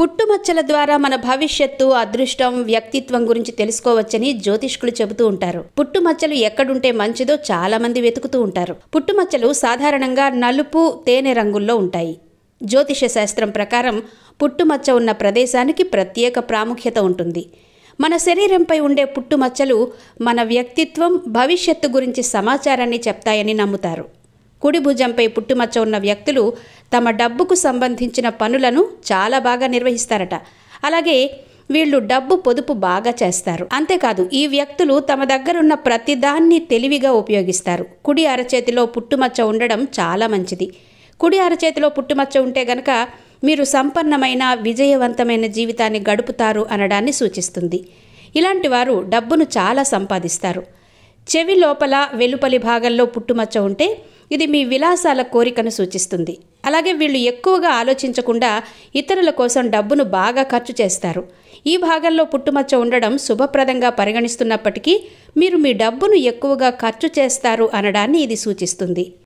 పుట్టుమచ్చల ద్వారా మన భవిష్యత్తు, అదృష్టం, వ్యక్తిత్వం గురించి తెలుసుకోవచ్చని జ్యోతిష్కులు చెబుతూ ఉంటారు. పుట్టుమచ్చలు ఎక్కడుంటే మంచిదో చాలా మంది వెతుకుతూ ఉంటారు. పుట్టుమచ్చలు సాధారణంగా నలుపు, తేనె రంగుల్లో ఉంటాయి. జ్యోతిష శాస్త్రం ప్రకారం పుట్టుమచ్చ ఉన్న ప్రదేశానికి ప్రత్యేక ప్రాముఖ్యత ఉంటుంది. మన శరీరంపై ఉండే పుట్టుమచ్చలు మన వ్యక్తిత్వం, భవిష్యత్తు గురించి సమాచారాన్ని చెప్తాయని నమ్ముతారు. కుడి భుజంపై పుట్టుమచ్చ ఉన్న వ్యక్తులు తమ డబ్బుకు సంబంధించిన పనులను చాలా బాగా నిర్వహిస్తారట. అలాగే వీళ్ళు డబ్బు పొదుపు బాగా చేస్తారు. అంతేకాదు, ఈ వ్యక్తులు తమ దగ్గరున్న ప్రతిదాన్ని తెలివిగా ఉపయోగిస్తారు. కుడి అరచేతిలో పుట్టుమచ్చ ఉండడం చాలా మంచిది. కుడి అరచేతిలో పుట్టుమచ్చ ఉంటే గనక మీరు సంపన్నమైన, విజయవంతమైన జీవితాన్ని గడుపుతారు అనడాన్ని సూచిస్తుంది. ఇలాంటి వారు డబ్బును చాలా సంపాదిస్తారు. చెవి లోపల, వెలుపలి భాగంలో పుట్టుమచ్చ ఉంటే ఇది మీ విలాసాల కోరికను సూచిస్తుంది. అలాగే వీళ్ళు ఎక్కువగా ఆలోచించకుండా ఇతరుల కోసం డబ్బును బాగా ఖర్చు చేస్తారు. ఈ భాగంలో పుట్టుమచ్చ ఉండడం శుభప్రదంగా పరిగణిస్తున్నప్పటికీ మీరు మీ డబ్బును ఎక్కువగా ఖర్చు చేస్తారు అనడాన్ని ఇది సూచిస్తుంది.